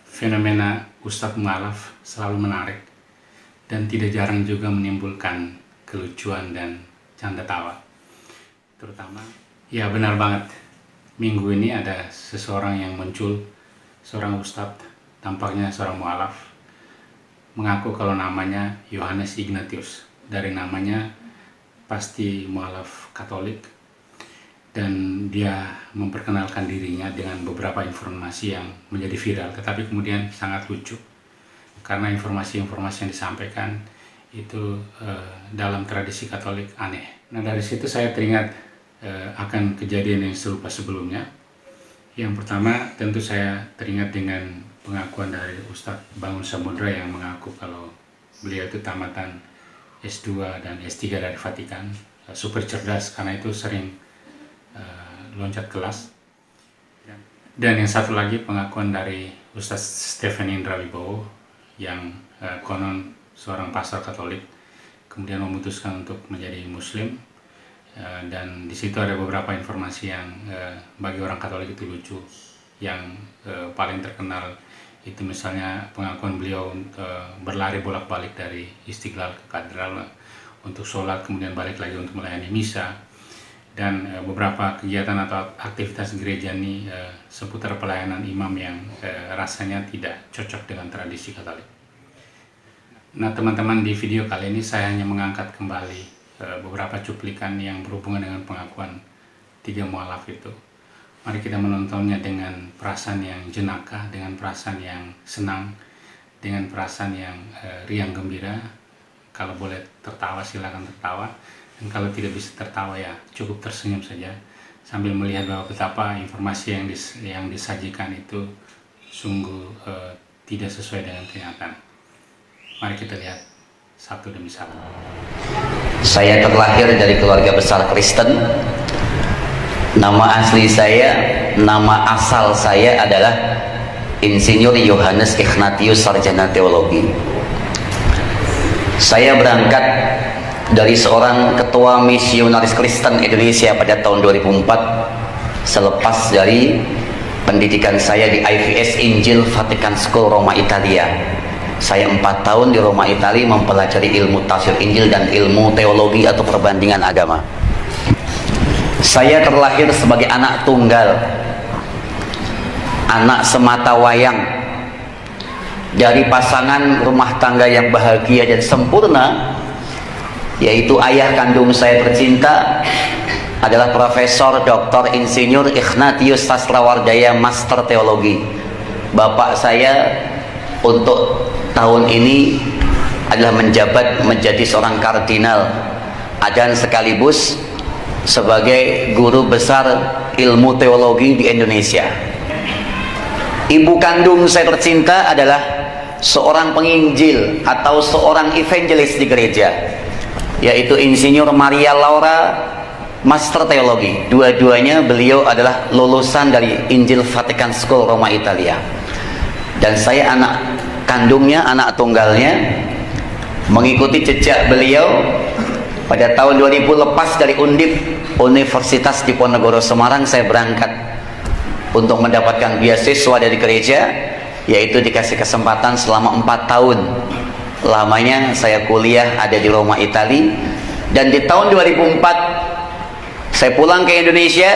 fenomena Ustadz Mu'alaf selalu menarik dan tidak jarang juga menimbulkan kelucuan dan canda tawa. Terutama, ya benar banget, minggu ini ada seseorang yang muncul, seorang Ustadz, tampaknya seorang Mu'alaf, mengaku kalau namanya Yohanes Ignatius. Dari namanya pasti Mu'alaf Katolik, dan dia memperkenalkan dirinya dengan beberapa informasi yang menjadi viral, tetapi kemudian sangat lucu karena informasi-informasi yang disampaikan itu dalam tradisi Katolik aneh. Nah, dari situ saya teringat akan kejadian yang serupa sebelumnya. Yang pertama, tentu saya teringat dengan pengakuan dari Ustadz Bangun Samudra yang mengaku kalau beliau itu tamatan S2 dan S3 dari Vatikan, super cerdas karena itu sering loncat kelas. Dan yang satu lagi pengakuan dari Ustadz Stephen Indra Wibowo yang konon seorang pastor Katolik kemudian memutuskan untuk menjadi Muslim, dan di situ ada beberapa informasi yang bagi orang Katolik itu lucu. Yang paling terkenal itu misalnya pengakuan beliau berlari bolak-balik dari Istiqlal ke Katedral untuk sholat, kemudian balik lagi untuk melayani misa, dan beberapa kegiatan atau aktivitas gereja ini seputar pelayanan imam yang rasanya tidak cocok dengan tradisi Katolik. Nah teman-teman, di video kali ini saya hanya mengangkat kembali beberapa cuplikan yang berhubungan dengan pengakuan tiga mu'alaf itu. Mari kita menontonnya dengan perasaan yang jenaka, dengan perasaan yang senang, dengan perasaan yang riang gembira. Kalau boleh tertawa silakan tertawa, dan kalau tidak bisa tertawa ya cukup tersenyum saja sambil melihat bahwa betapa informasi yang disajikan itu sungguh tidak sesuai dengan kenyataan. Mari kita lihat satu demi satu. Saya terlahir dari keluarga besar Kristen. Nama asli saya, nama asal saya adalah Insinyur Yohanes Ignatius Sarjana Teologi. Saya berangkat dari seorang ketua misionaris Kristen Indonesia pada tahun 2004 selepas dari pendidikan saya di IVS Injil Vatican School Roma Italia. Saya 4 tahun di Roma Italia mempelajari ilmu tafsir Injil dan ilmu teologi atau perbandingan agama. Saya terlahir sebagai anak tunggal, anak semata wayang dari pasangan rumah tangga yang bahagia dan sempurna, yaitu ayah kandung saya tercinta adalah Profesor Dr. Insinyur Ignatius Sastrawardaya Master Teologi. Bapak saya untuk tahun ini adalah menjabat menjadi seorang kardinal dan sekaligus sebagai guru besar ilmu teologi di Indonesia. Ibu kandung saya tercinta adalah seorang penginjil atau seorang evangelis di gereja, yaitu Insinyur Maria Laura Master Teologi. Dua-duanya beliau adalah lulusan dari Injil Vatican School Roma Italia. Dan saya anak kandungnya, anak tunggalnya, mengikuti jejak beliau. Pada tahun 2000 lepas dari Undip, Universitas Diponegoro Semarang, saya berangkat untuk mendapatkan beasiswa dari gereja, yaitu dikasih kesempatan selama 4 tahun lamanya saya kuliah ada di Roma Italia. Dan di tahun 2004 saya pulang ke Indonesia,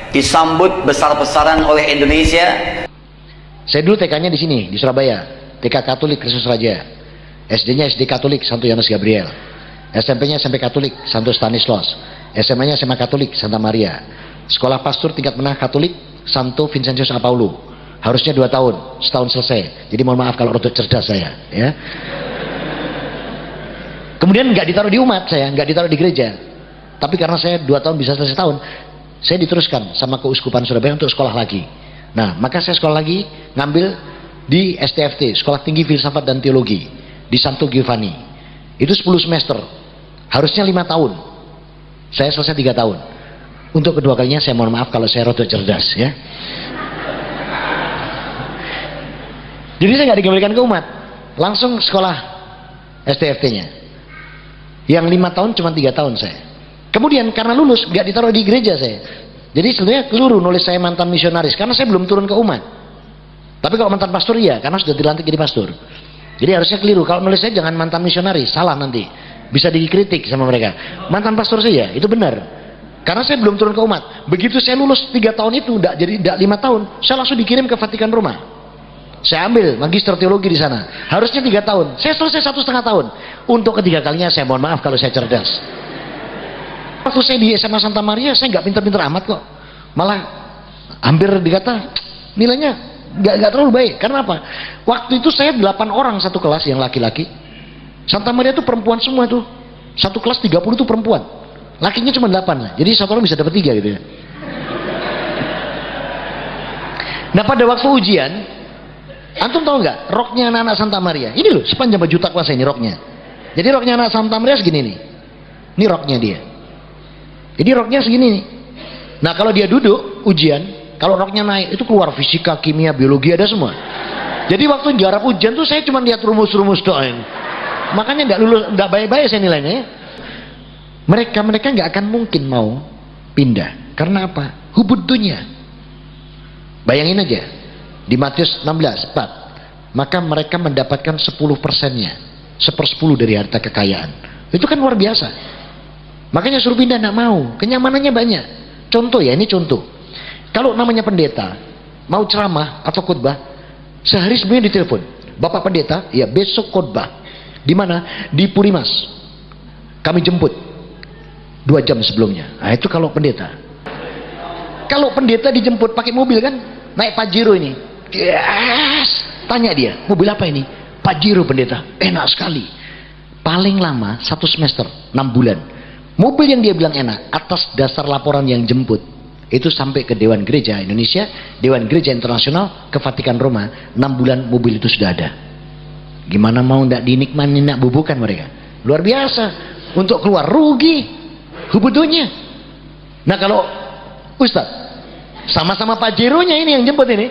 disambut besar-besaran oleh Indonesia. Saya dulu TK-nya di sini, di Surabaya, TK Katolik Kristus Raja. SD-nya SD Katolik Santo Yohanes Gabriel. SMP-nya SMP Katolik Santo Stanislaus. SMA-nya SMA Katolik Santa Maria. Sekolah pastor tingkat menengah Katolik Santo Vincentius Apaulo. Harusnya 2 tahun, setahun selesai. Jadi mohon maaf kalau rodo cerdas saya, ya. Kemudian nggak ditaruh di umat saya, nggak ditaruh di gereja. Tapi karena saya 2 tahun bisa selesai setahun, saya diteruskan sama Keuskupan Surabaya untuk sekolah lagi. Nah, maka saya sekolah lagi, ngambil di STFT, Sekolah Tinggi Filsafat dan Teologi, di Santo Giovanni. Itu 10 semester, harusnya 5 tahun. Saya selesai 3 tahun. Untuk kedua kalinya saya mohon maaf kalau saya rodo cerdas, ya. Jadi saya nggak dikembalikan ke umat, langsung sekolah STFT-nya. Yang 5 tahun cuma 3 tahun saya. Kemudian karena lulus nggak ditaruh di gereja saya. Jadi sebenarnya keliru nulis saya mantan misionaris karena saya belum turun ke umat. Tapi kalau mantan pastor iya, karena sudah dilantik jadi pastor. Jadi harusnya keliru. Kalau nulis saya jangan mantan misionaris, salah nanti. Bisa dikritik sama mereka. Mantan pastor saya, itu benar. Karena saya belum turun ke umat. Begitu saya lulus 3 tahun itu, tidak 5 tahun, saya langsung dikirim ke Vatikan Roma. Saya ambil magister teologi di sana. Harusnya 3 tahun. Saya selesai 1,5 tahun. Untuk ketiga kalinya saya mohon maaf kalau saya cerdas. Waktu saya di SMA Santa Maria, saya nggak pinter-pinter amat kok. Malah hampir dikata nilainya nggak terlalu baik. Karena apa? Waktu itu saya 8 orang satu kelas yang laki-laki. Santa Maria itu perempuan semua tuh. Satu kelas 30 itu perempuan. Lakinya cuma 8 lah. Jadi satu orang bisa dapat 3 gitu ya. Nah pada waktu ujian, antum tahu nggak roknya anak-anak Santa Maria? Ini loh sepanjang baju takwa saya ini roknya. Jadi roknya anak Santa Maria segini nih. Ini roknya dia. Jadi roknya segini nih. Nah kalau dia duduk ujian, kalau roknya naik itu keluar fisika, kimia, biologi ada semua. Jadi waktu garap ujian tuh saya cuma lihat rumus-rumus doang. Makanya nggak lulus, nggak baik-baik saya nilainya ya. Mereka nggak akan mungkin mau pindah. Karena apa? Hubud dunia. Bayangin aja di Matius 16:4, maka mereka mendapatkan 10%-nya, 1/10 dari harta kekayaan. Itu kan luar biasa. Makanya suruh pindah nggak mau, kenyamanannya banyak. Contoh ya, ini contoh. Kalau namanya pendeta mau ceramah atau khotbah, sehari sebelumnya ditelepon, Bapak Pendeta, ya besok khotbah. Di mana? Di Purimas. Kami jemput 2 jam sebelumnya. Nah itu kalau pendeta. Kalau pendeta dijemput pakai mobil kan, naik Pajero ini. Yes. Tanya dia, mobil apa ini? Pajero pendeta. Enak sekali. Paling lama 1 semester, 6 bulan. Mobil yang dia bilang enak, atas dasar laporan yang jemput, itu sampai ke Dewan Gereja Indonesia, Dewan Gereja Internasional, ke Vatikan Roma. 6 bulan mobil itu sudah ada. Gimana mau ndak dinikmati, nak bubukan mereka? Luar biasa. Untuk keluar rugi hubudunya. Nah kalau Ustaz sama-sama Pajeronya ini yang jemput ini,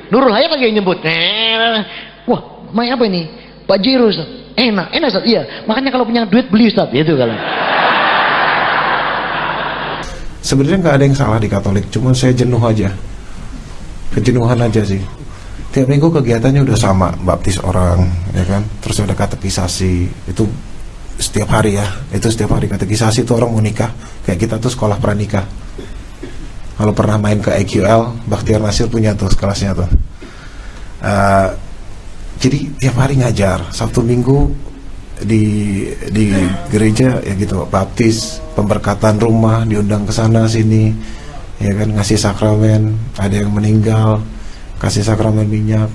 Nurul Hayat lagi yang jemput. Wah, main apa ini? Pajero Ustaz. Enak Ustaz. Iya. Makanya kalau punya duit beli Ustaz. Itu kalau. Sebenarnya nggak ada yang salah di Katolik, cuma saya jenuh aja, kejenuhan aja sih. Tiap minggu kegiatannya udah sama, baptis orang, ya kan, terus ada katekisasi, itu setiap hari ya, itu setiap hari katekisasi. Itu orang mau nikah, kayak kita tuh sekolah pranikah. Kalau pernah main ke EQL, Bakhtiar Nasir punya tuh kelasnya tuh. Jadi tiap hari ngajar, Sabtu Minggu di gereja ya gitu, baptis, pemberkatan rumah, diundang ke sana sini, ya kan, ngasih sakramen, ada yang meninggal, kasih sakramen minyak,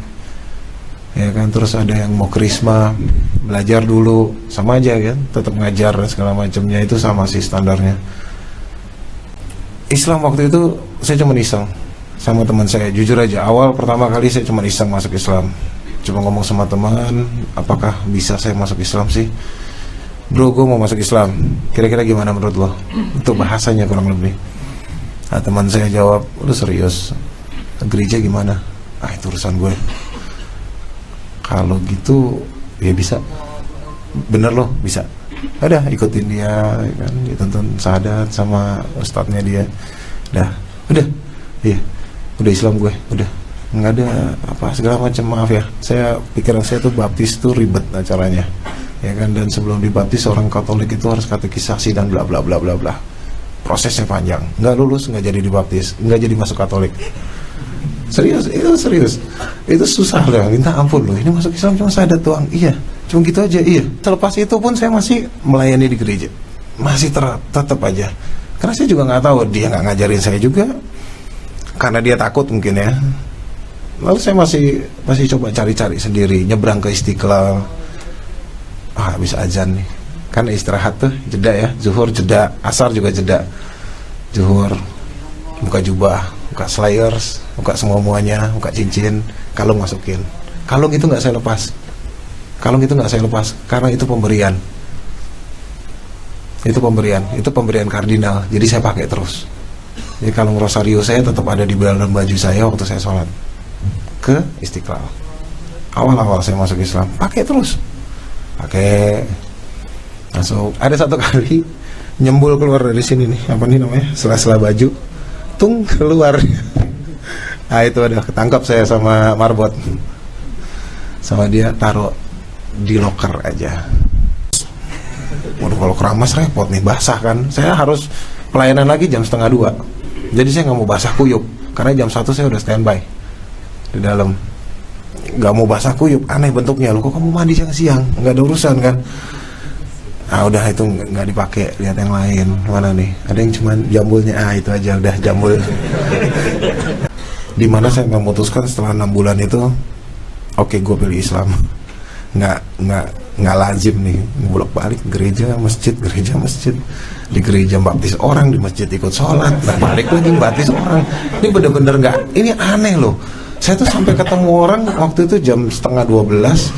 ya kan, terus ada yang mau krisma, belajar dulu, sama aja kan, tetap ngajar segala macamnya, itu sama sih standarnya. Islam waktu itu saya cuma iseng sama teman saya, jujur aja, awal pertama kali saya cuma iseng masuk Islam. Cuma ngomong sama teman, apakah bisa saya masuk Islam sih? Bro, gue mau masuk Islam, kira-kira gimana menurut lo? Itu bahasanya kurang lebih. Nah, teman saya jawab, lu serius? Gereja gimana? Ah, itu urusan gue. Kalau gitu, ya bisa. Bener loh, bisa. Udah, ikutin dia, kan, dituntun sahadat sama ustadznya dia. Udah, iya, udah Islam gue, udah. Nggak ada apa segala macam, maaf ya, saya pikiran saya tuh baptis tuh ribet acaranya, ya kan, dan sebelum dibaptis orang Katolik itu harus katekisasi dan bla bla bla bla bla, prosesnya panjang, nggak lulus nggak jadi dibaptis, nggak jadi masuk Katolik. Serius, itu susah loh, minta ampun loh, ini masuk Islam cuma syahadat doang, iya, cuma gitu aja, iya. Selepas itu pun saya masih melayani di gereja, masih tetap aja, karena saya juga nggak tahu, dia nggak ngajarin saya juga, karena dia takut mungkin ya. Lalu saya masih coba cari-cari sendiri, nyebrang ke Istiqlal. Habis azan nih, kan istirahat tuh, jeda ya, zuhur jeda, asar juga jeda. Zuhur, buka jubah, buka slayers, buka semuanya, buka cincin, kalung masukin. Kalung itu nggak saya lepas. Karena itu pemberian. Itu pemberian kardinal. Jadi saya pakai terus. Jadi kalung rosario saya tetap ada di dalam baju saya waktu saya sholat ke Istiqlal. Awal-awal saya masuk Islam pakai terus, masuk. Ada satu kali nyembul keluar dari sini nih, apa nih namanya, sela-sela baju, tung keluar. Nah itu udah ketangkap saya sama marbot, sama dia taruh di loker aja. Waduh, kalau keramas repot nih, basah kan. Saya harus pelayanan lagi jam 1:30. Jadi saya nggak mau basah kuyup, karena jam 1 saya udah standby di dalam. Nggak mau basah kuyup, aneh bentuknya. Loh, kok kamu mandi siang-siang? Nggak ada urusan kan? Ah udah, itu nggak dipakai. Lihat yang lain, mana nih? Ada yang cuman jambulnya, itu aja udah jambul. Dimana saya memutuskan setelah 6 bulan itu, oke, gue pilih Islam. Nggak lazim nih bolak-balik gereja masjid. Di gereja baptis orang, di masjid ikut sholat, balik lagi baptis orang. Ini bener-bener nggak, ini aneh loh. Saya tuh sampai ketemu orang waktu itu jam 11:30.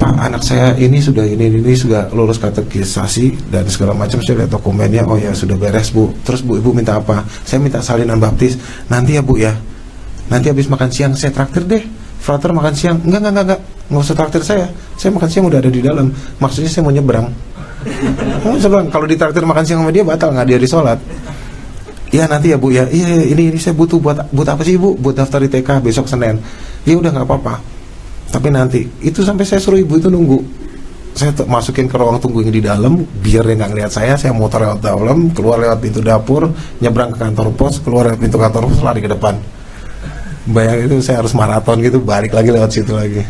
Pak, anak saya ini sudah lulus katekisasi dan segala macam. Saya lihat dokumennya, oh ya sudah beres Bu. Terus Bu, Ibu minta apa? Saya minta salinan baptis. Nanti ya Bu ya, nanti habis makan siang saya traktir deh. Frater makan siang. Enggak usah traktir saya makan siang udah ada di dalam. Maksudnya saya mau nyebrang. Kalau ditraktir makan siang sama dia batal, nggak dia di sholat. Ya nanti ya Bu ya, iya ini saya butuh buat apa sih Bu? Buat daftar di TK besok Senin. Ya udah nggak apa-apa. Tapi nanti itu sampai saya suruh ibu itu nunggu. Saya masukin ke ruang tunggu yang di dalam biar dia nggak ngeliat saya motor lewat dalam, keluar lewat pintu dapur, nyebrang ke kantor pos, keluar lewat pintu kantor pos, lari ke depan. Bayangin itu saya harus maraton gitu, balik lagi lewat situ lagi.